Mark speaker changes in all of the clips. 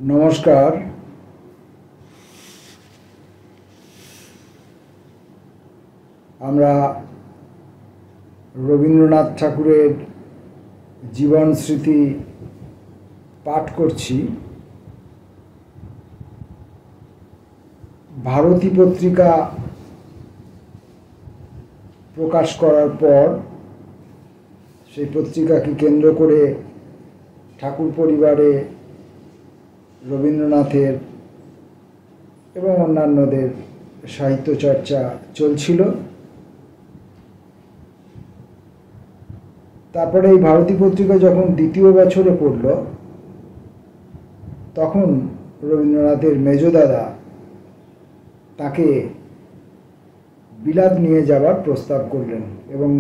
Speaker 1: নমস্কার। আমরা রবীন্দ্রনাথ ঠাকুরের জীবন স্মৃতি পাঠ করছি। ভারতী পত্রিকা প্রকাশ করার পর সেই পত্রিকাকে কেন্দ্র করে ঠাকুর পরিবারে রবীন্দ্রনাথের এবং অন্যান্যদের সাহিত্য চর্চা চলছিল। তারপরে এই ভারতী পত্রিকা যখন দ্বিতীয় বছরে পড়ল, তখন রবীন্দ্রনাথের মেজদাদা তাকে বিলাত নিয়ে যাওয়ার প্রস্তাব করলেন এবং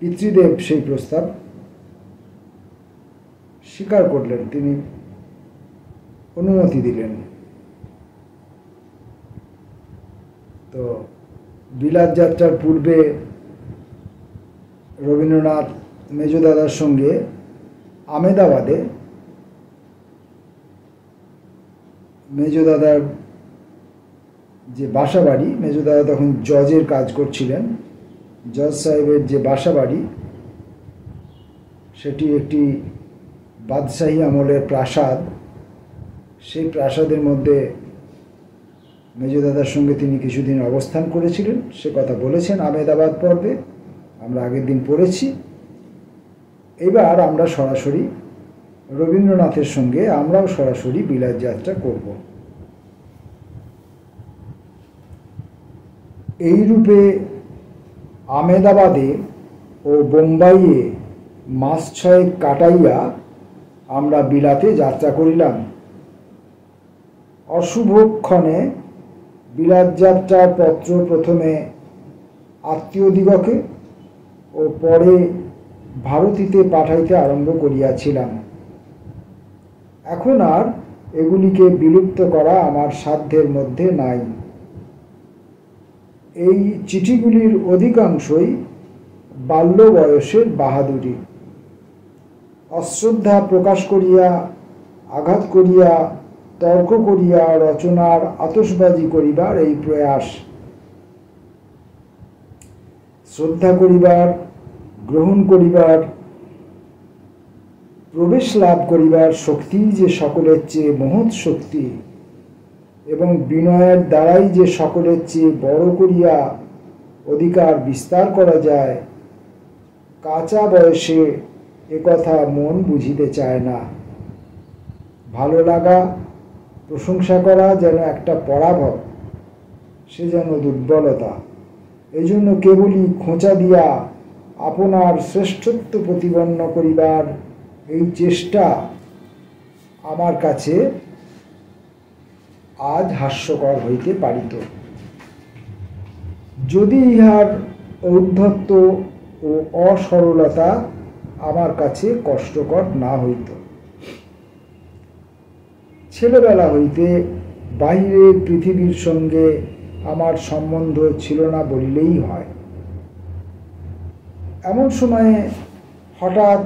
Speaker 1: পিতৃদেব সেই প্রস্তাব স্বীকার করলেন, তিনি অনুমতি দিলেন। তো বিলাত যাত্রার পূর্বে রবীন্দ্রনাথ মেজদাদার সঙ্গে আমেদাবাদে মেজদাদার যে বাসাবাড়ি, মেজদাদা তখন জজের কাজ করছিলেন, জজ সাহেবের যে বাসাবাড়ি সেটি একটি বাদশাহী আমলের প্রাসাদ। সেই প্রাসাদের মধ্যে মেজদাদার সঙ্গে তিনি কিছুদিন অবস্থান করেছিলেন, সে কথা বলেছেন আমেদাবাদ পর্বে, আমরা আগের দিন পড়েছি। এবার আমরা সরাসরি রবীন্দ্রনাথের সঙ্গে আমরাও সরাসরি বিলাত যাত্রা করব। এই রূপে আমেদাবাদে ও বোম্বাইয়ে মাস 6 কাটাইয়া আমরা বিলাতে যাত্রা করিলাম। অশুভক্ষণে বিলাত যাত্রার পত্র প্রথমে আত্মীয়দিগকে ও পরে ভারতীতে পাঠাইতে আরম্ভ করিয়াছিলাম। এখন আর এগুলিকে বিলুপ্ত করা আমার সাধ্যের মধ্যে নাই। এই চিঠিগুলির অধিকাংশই বাল্য বয়সের বাহাদুরি, অশ্রদ্ধা প্রকাশ করিয়া, আঘাত করিয়া, তর্ক করিয়া রচনার আতশবাজি করিবার এই প্রয়াস। শ্রদ্ধা করিবার, গ্রহণ করিবার, প্রবেশ লাভ করিবার শক্তি যে সকলের চেয়ে মহৎ শক্তি এবং বিনয়ের দ্বারাই যে সকলের চেয়ে বড় করিয়া অধিকার বিস্তার করা যায়, কাঁচা বয়সে একথা মন বুঝিতে চায় না। ভালো লাগা, প্রশংসা করা যেন একটা পরাভব, সে যেন দুর্বলতা। এই জন্য কেবলই খোঁচা দিয়া আপনার শ্রেষ্ঠত্ব প্রতিপন্ন করিবার এই চেষ্টা আমার কাছে আজ হাস্যকর হইতে পারিত, যদি ইহার ঔদ্ধত্য ও অসরলতা আমার কাছে কষ্টকর না হইত। ছেলেবেলা হইতে বাহিরের পৃথিবীর সঙ্গে আমার সম্বন্ধ ছিল না বলিলেই হয়। এমন সময়ে হঠাৎ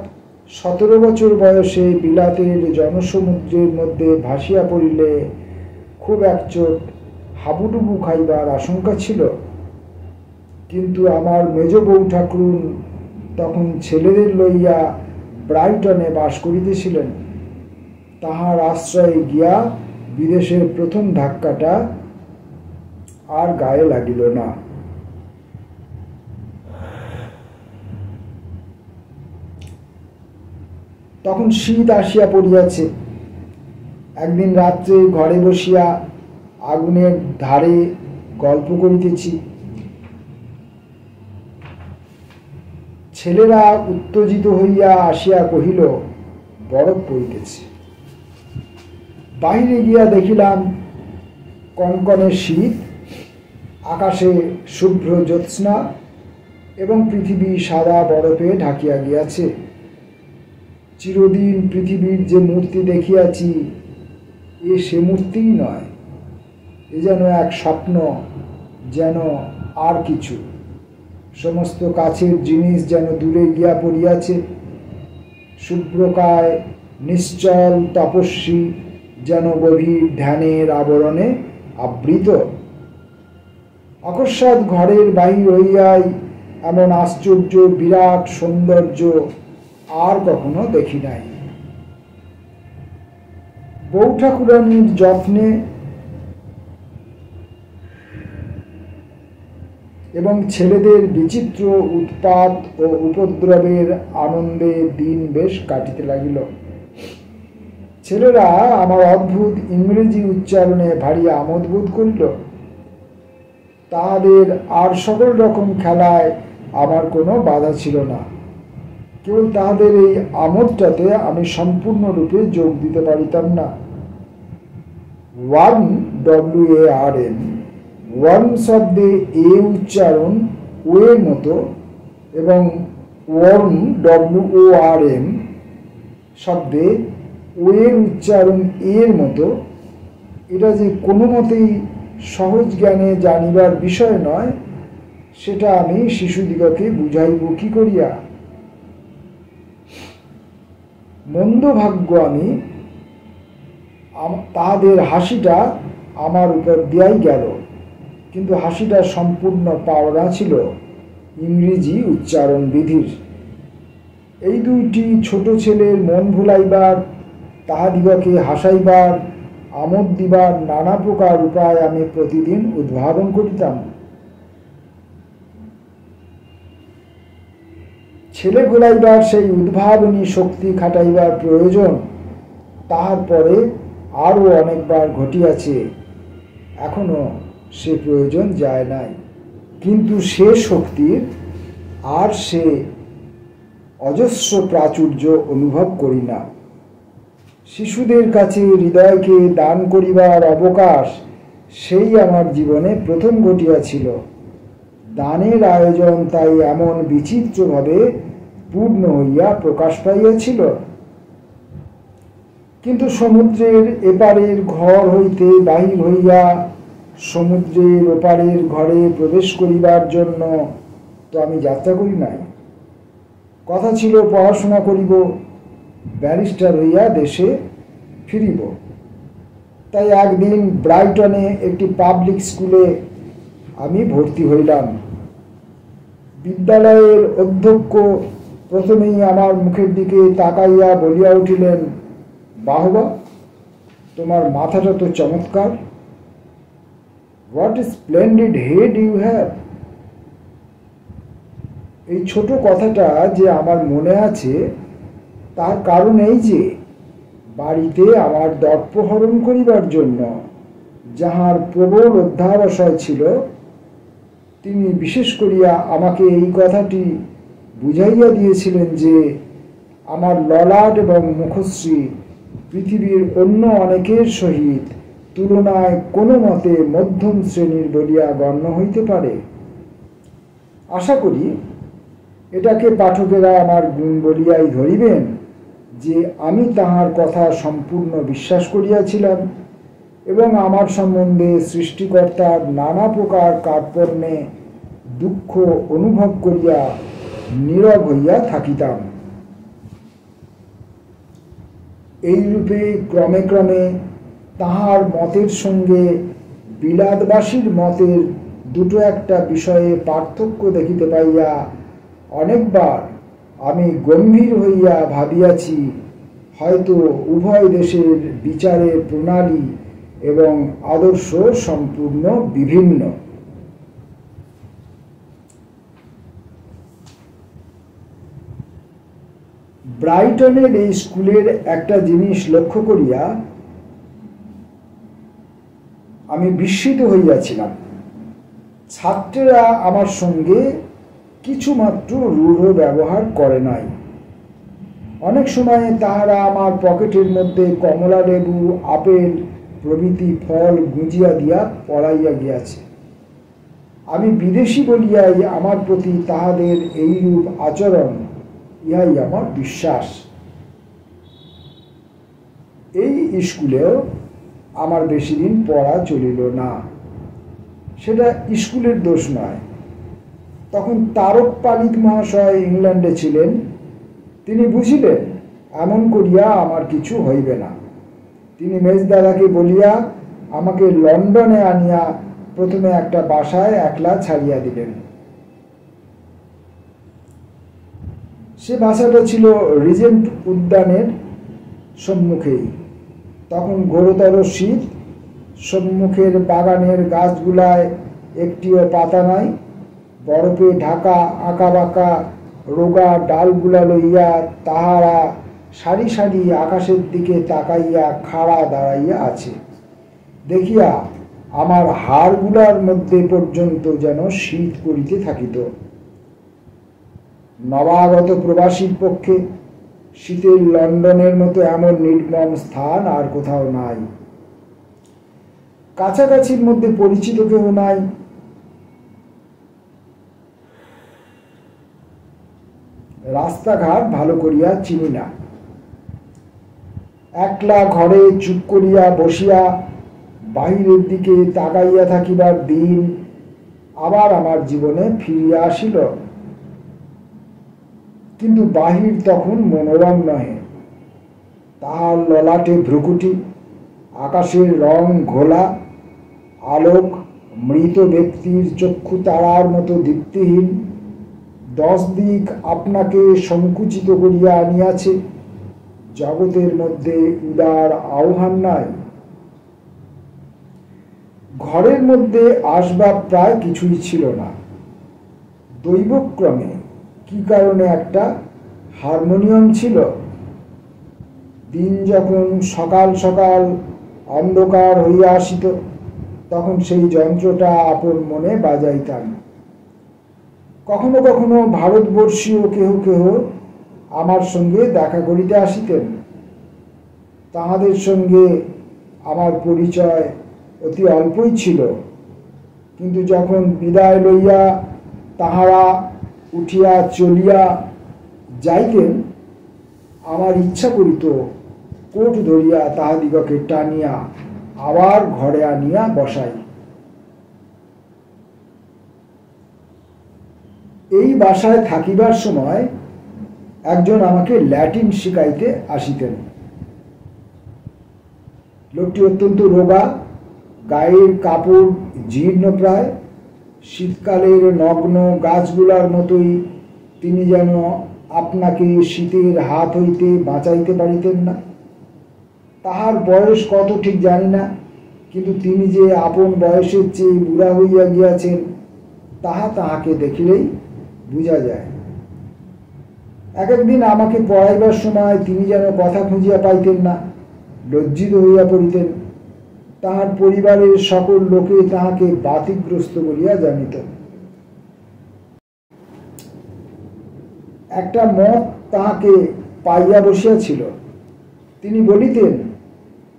Speaker 1: 17 বছর বয়সে বিলাতের জনসমুদ্রের মধ্যে ভাসিয়া পড়িলে খুব একচোট হাবুডুবু খাইবার আশঙ্কা ছিল। কিন্তু আমার মেজ বউ ঠাকুরুন তখন ছেলেদের লইয়া ব্রাইটনে বাস করিতেছিলেন। তাহার আশ্রয়ে গিয়া বিদেশের প্রথম ধাক্কাটা আর গায়ে লাগিল না। তখন শীত আসিয়া পড়িয়াছে। একদিন রাত্রে ঘরে বসিয়া আগুনের ধারে গল্প করিতেছি। ছেলেরা উত্তেজিত হইয়া আসিয়া কহিল, বরফ পড়িতেছে। বাহিরে গিয়া দেখিলাম কনকনে শীত, আকাশে শুভ্র জ্যোৎস্না এবং পৃথিবী সাদা বরফে ঢাকিয়া গিয়াছে। চিরদিন পৃথিবীর যে মূর্তি দেখিয়াছি, এ সে মূর্তিই নয়, এ যেন এক স্বপ্ন, যেন আর কিছু। সমস্ত কাছের জিনিস যেন দূরে গিয়া পড়িয়াছে। শুভ্রকায় নিশ্চল তপস্বী যেন গভীর ধ্যানের আবরণে আবৃত। অকস্মাৎ ঘরের বাহির হইয়াই এমন আশ্চর্য বিরাট সৌন্দর্য আর কখনো দেখি নাই। বউ ঠাকুরানীর যত্নে এবং ছেলেদের বিচিত্র উৎপাত ও উপদ্রবের আনন্দে দিন বেশ কাটিতে লাগিল। ছেলেরা আমার অদ্ভুত ইংরেজি উচ্চারণে ভারী আমোদ বোধ করিল। তাহাদের আর সকল রকম খেলায় আমার কোনো বাধা ছিল না। কেবল তাহাদের এই আমোদটাতে আমি সম্পূর্ণরূপে যোগ দিতে পারিতাম না। WARN ওয়ার্ম শব্দে এ উচ্চারণ ও এর মতো এবং ওয়ার্ম WORM শব্দে ও এর উচ্চারণ এর মতো, এটা যে কোনো মতেই সহজ জ্ঞানে জানিবার বিষয় নয়, সেটা আমি শিশুদিগকে বুঝাইব কি করিয়া? মন্দ ভাগ্য আমি তাহাদের হাসিটা আমার উপর দিয়াই গেল, কিন্তু হাসিটা সম্পূর্ণ পাওনা ছিল ইংরেজি উচ্চারণ বিধির। এই দুইটি ছোট ছেলের মন ভুলাইবার, তাহাদিগকে হাসাইবার, আমোদ দিবার নানা প্রকার উপায় আমি প্রতিদিন উদ্ভাবন করিতাম। ছেলে ভুলাইবার সেই উদ্ভাবনী শক্তি খাটাইবার প্রয়োজন তাহার পরে আরও অনেকবার ঘটিয়াছে, এখনো সে প্রয়োজন যায় নাই, কিন্তু সে শক্তির আর সে অজস্র প্রাচুর্য অনুভব করি না। শিশুদের কাছে হৃদয়কে দান করিবার অবকাশ সেই আমার জীবনে প্রথম ঘটিয়াছিল। দানের আয়োজন তাই এমন বিচিত্রভাবে পূর্ণ হইয়া প্রকাশ পাইয়াছিল। কিন্তু সমুদ্রের এপারের ঘর হইতে বাহির হইয়া সমুদ্রের ওপারের ঘরে প্রবেশ করিবার জন্য তো আমি যাত্রা করি নাই। কথা ছিল পড়াশোনা করিব, ব্যারিস্টার হইয়া দেশে ফিরিব। তাই একদিন ব্রাইটনে একটি পাবলিক স্কুলে আমি ভর্তি হইলাম। বিদ্যালয়ের অধ্যক্ষ প্রথমেই আমার মুখের দিকে তাকাইয়া বলিয়া উঠিলেন, বাহবা, তোমার মাথাটা তো চমৎকার। What a splendid head you have. এই ছোট কথাটা যে আমার মনে আছে তার কারণ এই যে বাড়িতে আমার দর্পহরণ করিবার জন্য যাহার প্রবল অধ্যাবসায় ছিল, তিনি বিশেষ করিয়া আমাকে এই কথাটি বুঝাইয়া দিয়েছিলেন যে আমার ললাট এবং মুখশ্রী পৃথিবীর অন্য অনেকের সহিত তুলনায় কোনো মতে মধ্যম শ্রেণীর বলিয়া গণ্য হইতে পারে। আশা করি এটাকে পাঠকেরা আমার গুণ বলিয়াই ধরিবেন যে আমি তাহার কথা সম্পূর্ণ বিশ্বাস করিয়াছিলাম এবং আমার সম্বন্ধে সৃষ্টিকর্তার নানা প্রকার কার্পণ্যে দুঃখ অনুভব করিয়া নীরব হইয়া থাকিতাম। এইরূপে ক্রমে ক্রমে তাহার মতের সঙ্গে বিলাতবাসীর মতের দুটো একটা বিষয়ে পার্থক্য দেখিতে পাইয়া অনেকবার আমি গম্ভীর হইয়া ভাবিয়াছি, হয়তো উভয় দেশের বিচারের প্রণালী এবং আদর্শ সম্পূর্ণ বিভিন্ন। ব্রাইটনের এই স্কুলের একটা জিনিস লক্ষ্য করিয়া আমি বিস্মিত হইয়াছিলাম। ছাত্রেরা আমার সঙ্গে কিছুমাত্র রূঢ় ব্যবহার করে নাই। অনেক সময় তাহারা আমার পকেটের মধ্যে কমলা লেবু, আপেল প্রভৃতি ফল গুঁজিয়া দিয়া পড়াইয়া গিয়াছে। আমি বিদেশি বলিয়াই আমার প্রতি তাহাদের এইরূপ আচরণ, ইহাই আমার বিশ্বাস। এই স্কুলেও আমার বেশি দিন পড়া চলিল না। সেটা স্কুলের দোষ নয়। তখন তারক পালিত মহাশয় ইংল্যান্ডে ছিলেন। তিনি বুঝিলেন এমন করিয়া আমার কিছু হইবে না। তিনি মেজদাদাকে বলিয়া আমাকে লন্ডনে আনিয়া প্রথমে একটা বাসায় একলা ছাড়িয়া দিলেন। সে বাসাটা ছিল রিজেন্ট উদ্যানের সম্মুখেই। তখন ঘোরতর শীত, সম্মুখের বাগানের গাছগুলায় একটিও পাতা নাই। বরফে ঢাকা আঁকা বাঁকা রোগা ডালগুলা লইয়া তাহারা সারি সারি আকাশের দিকে তাকাইয়া খাড়া দাঁড়াইয়া আছে। দেখিয়া আমার হাড়গুলার মধ্যে পর্যন্ত যেন শীত করিতে থাকিত। নবাগত প্রবাসীর পক্ষে শীতের লন্ডনের মতো এমন নির্মম স্থান আর কোথাও নাই। কাছাকাছির মধ্যে পরিচিত কেউ নাই। রাস্তাঘাট ভালো করিয়া চিনি না। একলা ঘরে চুপ করিয়া বসিয়া বাহিরের দিকে তাকাইয়া থাকিবার দিন আবার আমার জীবনে ফিরিয়া আসিল। কিন্তু বাহির তখন মনোরম নহে। তাহার ললাটে ভ্রুকুটি, আকাশের রং ঘোলা, আলোক মৃত ব্যক্তির চক্ষু তারার মতো দীপ্তিহীন। 10 দিক আপনাকে সংকুচিত করিয়া আনিয়াছে। জগতের মধ্যে উদার আহ্বান নাই। ঘরের মধ্যে আসবাব প্রায় কিছুই ছিল না। দৈবক্রমে কি কারণে একটা হারমোনিয়াম ছিল। দিন যখন সকাল সকাল অন্ধকার হইয়া আসিত, তখন সেই যন্ত্রটা আপন মনে বাজাইতাম। কখনো কখনো ভারতবর্ষীয় কেহ কেহ আমার সঙ্গে দেখা করিতে আসিতেন। তাহাদের সঙ্গে আমার পরিচয় অতি অল্পই ছিল। কিন্তু যখন বিদায় লইয়া তাহারা উঠিয়া চলিয়া যাইতেন, আমার ইচ্ছা করিত কোট ধরিয়া তাহাদিগকে টানিয়া আবার ঘরে আনিয়া বসাই। এই বাসায় থাকিবার সময় একজন আমাকে ল্যাটিন শিখাইতে আসিতেন। লোকটি অত্যন্ত রোগা, গায়ের কাপড় জীর্ণ প্রায়। শীতকালের নগ্ন গাছগুলার মতোই তিনি যেন আপনাকে শীতের হাত হইতে বাঁচাইতে পারিতেন না। তাহার বয়স কত ঠিক জানি না, কিন্তু তিনি যে আপন বয়সের চেয়ে বুড়া হইয়া গিয়াছেন তাহাকে দেখিলেই বুঝা যায়। এক একদিন আমাকে পড়াইবার সময় তিনি যেন কথা খুঁজিয়া পাইতেন না, লজ্জিত হইয়া পড়িতেন। তাহার পরিবারের সকল লোকে তাহাকে বাতিগ্রস্ত বলিয়া জানিত। একটা মত তাহাকে পাইয়া বসিয়াছিল। তিনি বলিতেন,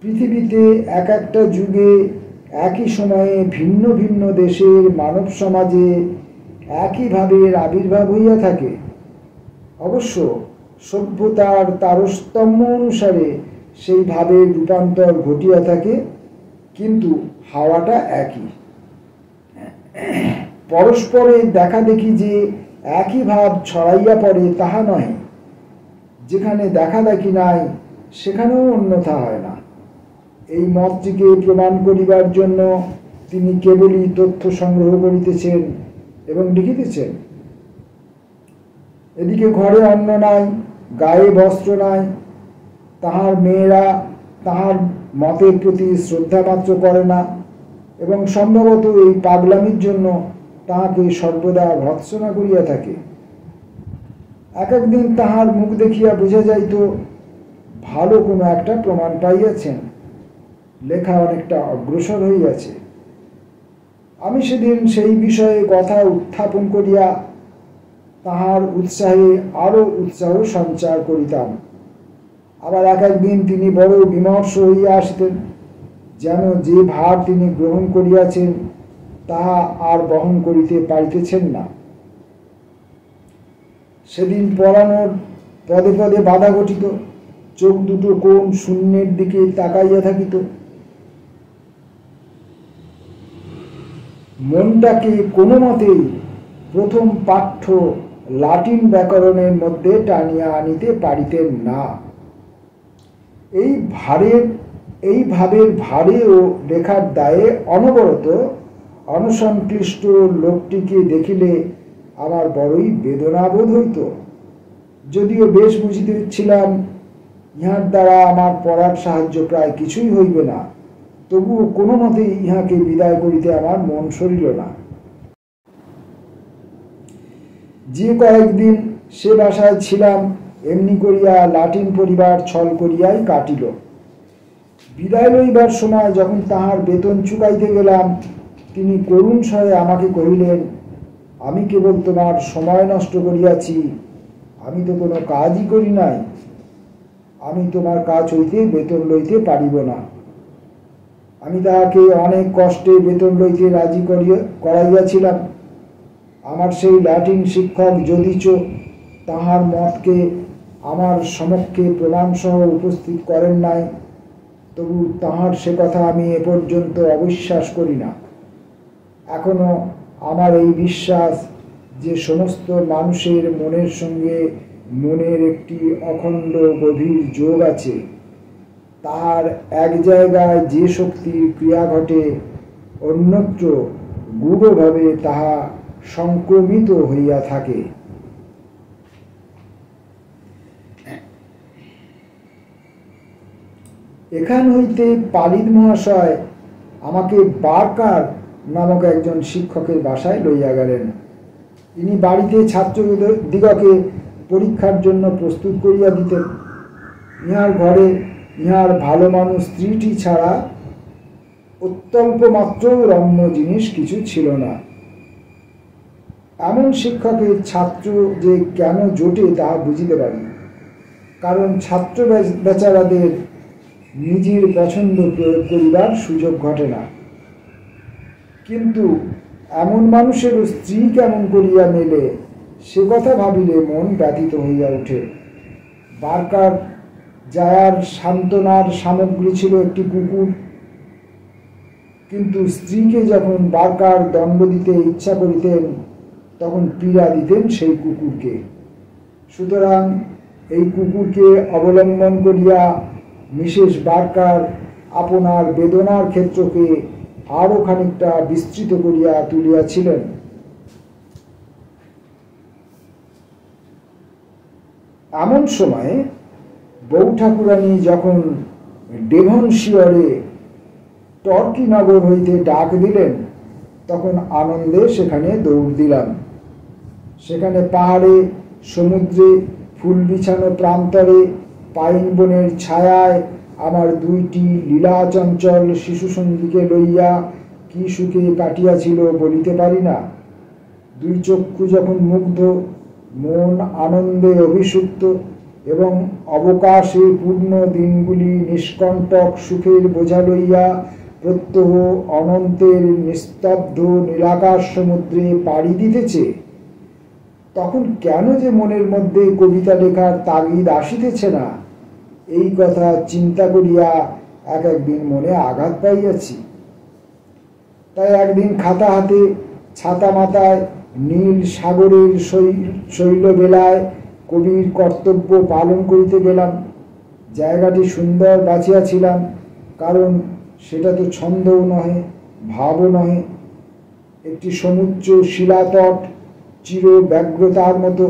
Speaker 1: পৃথিবীতে এক একটা যুগে একই সময়ে ভিন্ন ভিন্ন দেশের মানব সমাজে একই ভাবের আবির্ভাব হইয়া থাকে। অবশ্য সভ্যতার তারতম্য অনুসারে সেই ভাবের রূপান্তর ঘটিয়া থাকে, কিন্তু হাওয়াটা একই। পরস্পরে দেখা দেখি যে একই ভাব ছড়াইয়া পড়ে তাহা নয়। যেখানে দেখা দেখি নাই সেখানেও অন্যথা হয় না। এই মতটিকে প্রমাণ করিবার জন্য তিনি কেবলই তথ্য সংগ্রহ করিতেছেন এবং লিখিতেছেন। এদিকে ঘরে অন্ন নাই, গায়ে বস্ত্র নাই। তাহার মেয়েরা তাহার মতের প্রতি শ্রদ্ধা মাত্র করে না এবং সম্ভবত এই পাগলামির জন্য তাহাকে সর্বদা ভর্ৎসনা করিয়া থাকে। এক একদিন তাহার মুখ দেখিয়া বোঝা যাইত ভালো কোনো একটা প্রমাণ পাইয়াছেন, লেখা অনেকটা অগ্রসর হইয়াছে। আমি সেদিন সেই বিষয়ে কথা উত্থাপন করিয়া তাহার উৎসাহে আরো উৎসাহ সঞ্চার করিতাম। আবার এক একদিন তিনি বড় বিমর্ষ হইয়া আসিতেন, যেন যে ভার তিনি গ্রহণ করিয়াছেন তাহা আর বহন করিতে পারিতেছেন না। সেদিন পড়ানোর পদে পদে বাধা ঘটিত। চোখ দুটো কোন শূন্যের দিকে তাকাইয়া থাকিত। মনটাকে কোনো মতেই প্রথম পাঠ্য লাটিন ব্যাকরণের মধ্যে টানিয়া আনিতে পারিতেন না। এই ভারের এই ভাবের ভারে ও লেখার দায়ে অনবরত অনসংক্লিষ্ট লোকটিকে দেখিলে আমার বড়ই বেদনাবোধ হইত। যদিও বেশ বুঝিতেছিলাম ইহার দ্বারা আমার পড়ার সাহায্য প্রায় কিছুই হইবে না, তবুও কোনো মতেই ইহাকে বিদায় করিতে আমার মন সরিল না। যে কয়েকদিন সে বাসায় ছিলাম এমনি করিয়া লাটিন পরিবার ছল করিয়াই কাটিল। বিদায় লইবার সময় যখন তাহার বেতন চুকাইতে গেলাম, তিনি করুণ স্বরে আমাকে কহিলেন, আমি কেবল তোমার সময় নষ্ট করিয়াছি, আমি তো কোনো কাজই করি নাই, আমি তোমার কাজ হইতে বেতন লইতে পারিব না। আমি তাহাকে অনেক কষ্টে বেতন লইতে রাজি করাইয়াছিলাম। আমার সেই ল্যাটিন শিক্ষক যদিচ তাহার মতকে আমার সমক্ষে প্রমাণসহ উপস্থিত করেন নাই, তবু তাহার সে কথা আমি এ পর্যন্ত অবিশ্বাস করি না। এখনো আমার এই বিশ্বাস যে সমস্ত মানুষের মনের সঙ্গে মনের একটি অখণ্ড গভীর যোগ আছে, তাহার এক জায়গায় যে শক্তির ক্রিয়া ঘটে, অন্যত্র গূঢ়ভাবে তাহা সংক্রমিত হইয়া থাকে। এখান হইতে পালিত মহাশয় আমাকে বার্কার নামক একজন শিক্ষকের বাসায় লইয়া গেলেন। ইনি বাড়িতে ছাত্রদিগকে পরীক্ষার জন্য প্রস্তুত করিয়া দিতেন। ইহার ঘরে ইহার ভালো মানুষ স্ত্রীটি ছাড়া অত্যল্প মাত্র রম্য জিনিস কিছু ছিল না। এমন শিক্ষকের ছাত্র যে কেন জোটে তাহা বুঝিতে পারি, কারণ ছাত্র বেচারাদের নিজের পছন্দ প্রয়োগ করিবার সুযোগ ঘটে না। কিন্তু এমন মানুষেরও স্ত্রী কেমন করিয়া মেলে, সে কথা ভাবিলে মন ব্যথিত হইয়া ওঠে। বার্কার জায়ার সান্ত্বনার সামগ্রী ছিল একটি কুকুর, কিন্তু স্ত্রীকে যখন বার্কার দণ্ড দিতে ইচ্ছা করিতেন, তখন পীড়া দিতেন সেই কুকুরকে। সুতরাং এই কুকুরকে অবলম্বন করিয়া মিসেস বার্কার আপনার বেদনার ক্ষেত্রকে আরও খানিকটা বিস্তৃত করিয়া তুলিয়াছিলেন। এমন সময়ে বউ ঠাকুরানী যখন ডেভনশিয়রে টর্কিনগর হইতে ডাক দিলেন, তখন আনন্দে সেখানে দৌড় দিলাম। সেখানে পাহাড়ে, সমুদ্রে, ফুল বিছানো প্রান্তরে, পাইন বনের ছায়ায় আমার দুইটি লীলাচঞ্চল শিশুসঙ্গীকে লইয়া কি সুখে কাটিয়াছিল বলিতে পারি না। দুই চক্ষু যখন মুগ্ধ, মন আনন্দে অভিষিক্ত এবং অবকাশে পূর্ণ দিনগুলি নিষ্কণ্টক সুখের বোঝা লইয়া প্রত্যহ অনন্তের নিস্তব্ধ নীলাকাশ সমুদ্রে পাড়ি দিতেছে, তখন কেন যে মনের মধ্যে কবিতা লেখার তাগিদ আসিতেছে না, এই কথা চিন্তা করিয়া একদিন মনে আঘাত পাইয়াছি। তাই একদিন খাতা হাতে, ছাতা মাথায়, নীল সাগরের শৈলবেলায় কবির কর্তব্য পালন করিতে গেলাম। জায়গাটি সুন্দর বাছিয়াছিলাম, কারণ সেটা তো ছন্দও নহে, ভাবও নহে। একটি সমুচ্চ শিলাতট চির ব্যগ্রতার মতো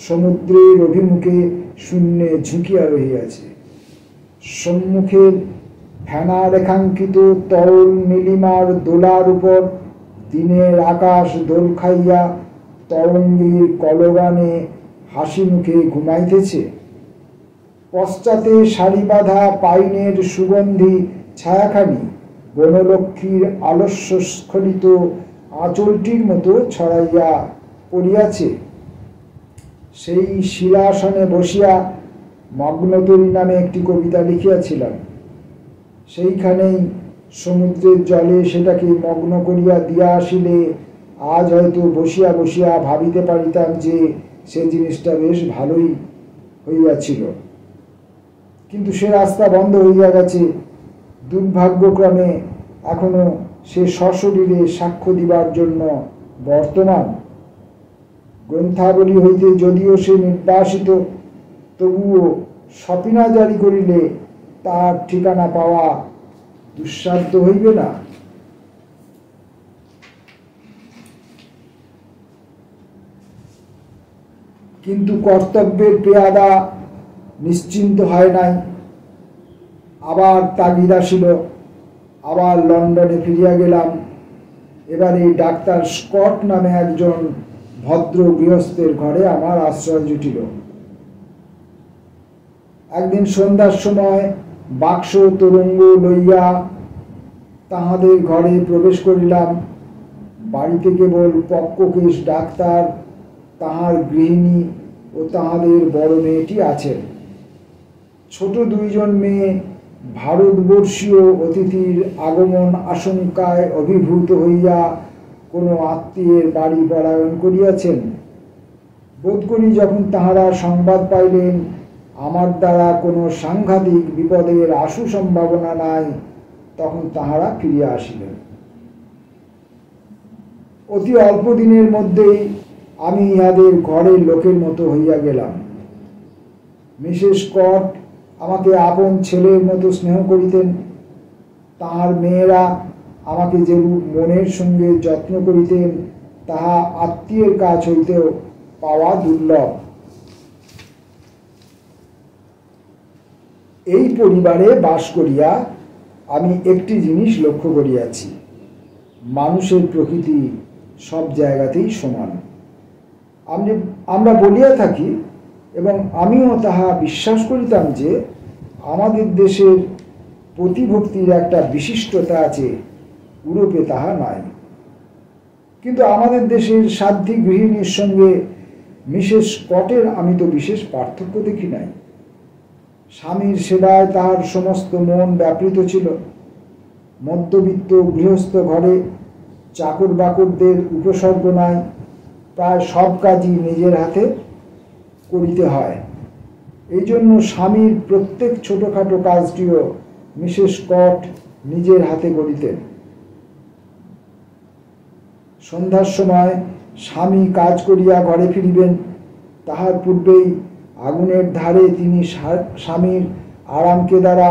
Speaker 1: সমুদ্রের অভিমুখে শূন্যে ঝুঁকিয়া রহিয়াছে। সম্মুখের ফেনা রেখাঙ্কিত তরল নীলিমার দোলার উপর দিনের আকাশ দোল খাইয়া তরঙ্গের কলগানে হাসি মুখে ঘুমাইতেছে। পশ্চাতে সারি বাঁধা পাইনের সুগন্ধি ছায়াখানি বনলক্ষ্মীর আলস্য স্খলিত আঁচলটির মতো ছড়াইয়া পড়িয়াছে। সেই শিলাসনে বসিয়া মগ্নতরী নামে একটি কবিতা লিখিয়াছিলাম। সেইখানেই সমুদ্রের জলে সেটাকে মগ্ন করিয়া দিয়া আসিলে আজ হয়তো বসিয়া বসিয়া ভাবিতে পারিতাম যে সে জিনিসটা বেশ ভালোই হইয়াছিল। কিন্তু সে রাস্তা বন্ধ হইয়া গেছে। দুর্ভাগ্যক্রমে এখনো সে সশরীরে সাক্ষ্য দিবার জন্য বর্তমান। গ্রন্থাবলী হইতে যদিও সে নির্বাসিত, তবুও সপিনা জারি করিলে তার ঠিকানা পাওয়া দুঃসাধ্য হইবে না। কিন্তু কর্তব্যের পেয়াদা নিশ্চিন্ত হয় নাই। আবার তাগিদ আসিল, আবার লন্ডনে ফিরিয়া গেলাম। এবারে ডাক্তার স্কট নামে একজন ভদ্র গৃহস্থের ঘরে আমার আশ্রয় জুটিল। একদিন সন্ধ্যার সময় বাক্স তরঙ্গ লইয়া তাহাদের ঘরে প্রবেশ করিলাম। বাড়িতে কেবল পক্ককেশ ডাক্তার, তাহার গৃহিণী ও তাহাদের বড় মেয়েটি আছেন। ছোট দুইজন মেয়ে ভারতবর্ষীয় অতিথির আগমন আশঙ্কায় অভিভূত হইয়া কোনো আত্মীয়ের বাড়ি পলায়ন করিয়াছেন। বোধ করি যখন তাহারা সংবাদ পাইলেন আমার দ্বারা কোনো সাংঘাতিক বিপদের আশু সম্ভাবনা নাই, তখন তাহারা ফিরিয়া আসিলেন। অতি অল্প দিনের মধ্যেই আমি ইহাদের ঘরের লোকের মতো হইয়া গেলাম। মিসেস স্কট আমাকে আপন ছেলের মতো স্নেহ করিতেন। তাহার মেয়েরা আমাকে যেরূপ মনের সঙ্গে যত্ন করিতেন তাহা আত্মীয়ের কাছ হইতেও পাওয়া দুর্লভ। এই পরিবারে বাস করিয়া আমি একটি জিনিস লক্ষ্য করিয়াছি, মানুষের প্রকৃতি সব জায়গাতেই সমান। আমরা বলিয়া থাকি এবং আমিও তাহা বিশ্বাস করিতাম যে আমাদের দেশের প্রতিভক্তির একটা বিশিষ্টতা আছে, ইউরোপে তাহা নাই। কিন্তু আমাদের দেশের সাধ্বী গৃহিণীর সঙ্গে মিসেস স্কটের আমি তো বিশেষ পার্থক্য দেখি নাই। স্বামীর সেবায় তাহার সমস্ত মন ব্যাপৃত ছিল। মধ্যবিত্ত গৃহস্থ ঘরে চাকর বাকরদের উপসর্গ নাই, প্রায় সব কাজই নিজের হাতে করিতে হয়। এই জন্য স্বামীর প্রত্যেক ছোটখাটো কাজটিও মিসেস স্কট নিজের হাতে করিতেন। সন্ধ্যার সময় স্বামী কাজ করিয়া ঘরে ফিরিবেন, তাহার পূর্বেই আগুনের ধারে তিনি স্বামীর আরাম কেদারা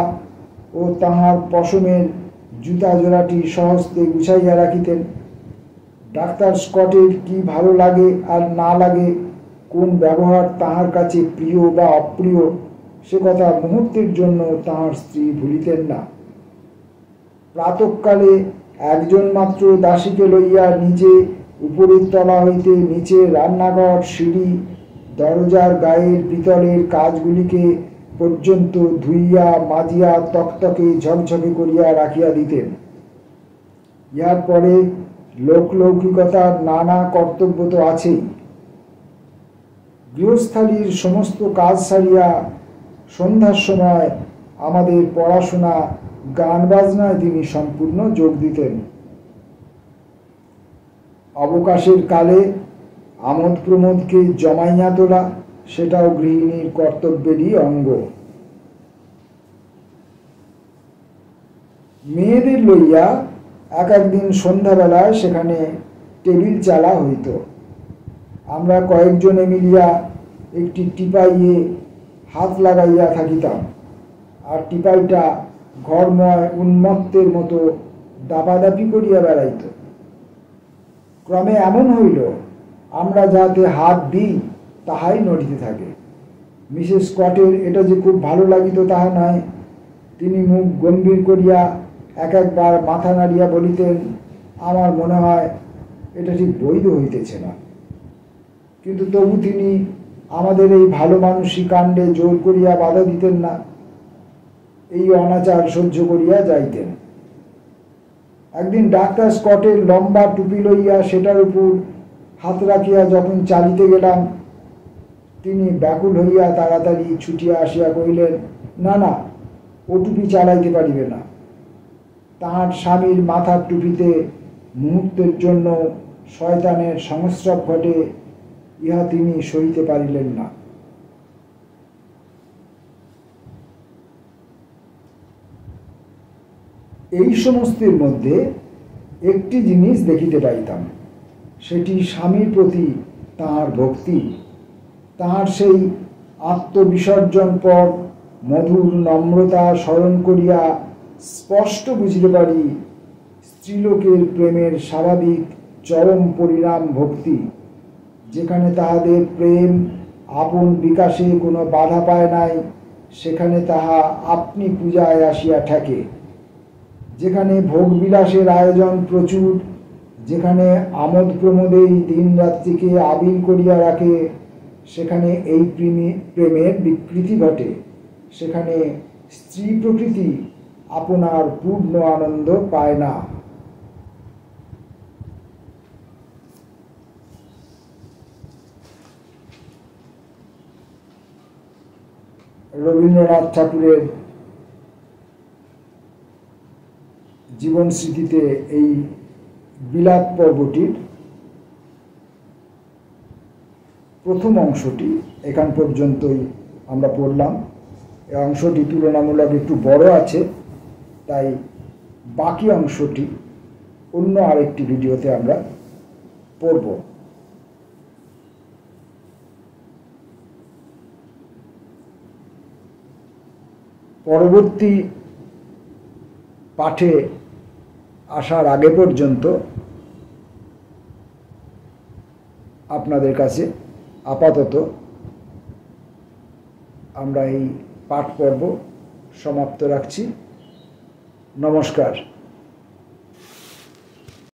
Speaker 1: ও তাহার পশমের জুতা জোড়াটি সহস্তে গুছাইয়া রাখিতেন। ডাক্তার স্কটের কি ভালো লাগে আর না লাগে, কোন ব্যবহার তাহার কাছে প্রিয় বা অপ্রিয়, সে কথা মুহূর্তের জন্য তাহার স্ত্রী ভুলিতেন না। প্রাতঃকালে একজন মাত্র দাসীকে লইয়া নিজে উপরের তলা হইতে নিচে রান্নাঘর, সিঁড়ি, দরজার গায়ের পিতলের কাজগুলিকে পর্যন্ত ধুইয়া মাজিয়া তকতকে ঝকঝকে করিয়া রাখিয়া দিতেন। ইহার পরে লোকলৌকিকতার নানা কর্তব্য তো আছেই। গৃহস্থালির সমস্ত কাজ সারিয়া সন্ধ্যার সময় আমাদের পড়াশোনা, গান বাজনায় তিনি সম্পূর্ণ যোগ দিতেন। অবকাশের কালে আমোদ প্রমোদকে জমাইয়া তোলা, সেটাও গৃহিণীর কর্তব্যেরই অঙ্গ। মেয়েদের লইয়া একদিন সন্ধ্যাবেলায় সেখানে টেবিল চালা হইত। আমরা কয়েকজনে মিলিয়া একটি টিপাইয়ে হাত লাগাইয়া থাকিতাম, আর টিপাইটা ঘরময় উন্মত্তের মতো দাপাদাপি করিয়া বেড়াইত। ক্রমে এমন হইল আমরা যাতে হাত দিই তাহাই নড়িতে থাকে। মিসেস স্কটের এটা যে খুব ভালো লাগিত তাহা নয়। তিনি মুখ গম্ভীর করিয়া একবার মাথা নাড়িয়া বলিতেন, আমার মনে হয় এটা ঠিক বৈধ হইতেছে না। কিন্তু তবু তিনি আমাদের এই ভালো মানুষী কাণ্ডে জোর করিয়া বাধা দিতেন না, এই অনাচার সহ্য করিয়া যাইতেন। একদিন ডাক্তার স্কটের লম্বা টুপি লইয়া সেটার উপর হাত রাখিয়া যখন চালিতে গেলাম, তিনি ব্যাকুল হইয়া তাড়াতাড়ি ছুটিয়া আসিয়া কহিলেন, না না, ও টুপি চালাইতে পারিবে না। তাহার স্বামীর মাথার টুপিতে মুহূর্তের জন্য শয়তানের সংস্রব ঘটে, ইহা তিনি সইতে পারিলেন না। এই সমস্তের মধ্যে একটি জিনিস দেখিতে পাইতাম, সেটি স্বামীর প্রতি তাহার ভক্তি। তাহার সেই আত্মবিসর্জন পর মধুর নম্রতা স্মরণ করিয়া স্পষ্ট বুঝিতে পারি স্ত্রীলোকের প্রেমের স্বাভাবিক চরম পরিণাম ভক্তি। যেখানে তাহাদের প্রেম আপন বিকাশে কোনো বাধা পায় নাই, সেখানে তাহা আপনি পূজায় আসিয়া ঠেকে। যেখানে ভোগবিলাসের আয়োজন প্রচুর, যেখানে আমোদ প্রমোদেই দিন রাত্রিকে আবিল করিয়া রাখে, সেখানে এই প্রেমের বিকৃতি ঘটে। সেখানে স্ত্রী প্রকৃতি আপনার পূর্ণ আনন্দ পায় না। রবীন্দ্রনাথ ঠাকুরের জীবন স্মৃতিতে এই বিলাপ পর্বটির প্রথম অংশটি এখান পর্যন্তই আমরা পড়লাম। এই অংশটি তুলনামূলক একটু বড় আছে, তাই বাকি অংশটি অন্য আরেকটি ভিডিওতে আমরা পড়ব। পরবর্তী পাঠে আসার আগে পর্যন্ত আপনাদের কাছে আপাতত আমরা এই পাঠ পর্ব সমাপ্ত রাখছি। নমস্কার।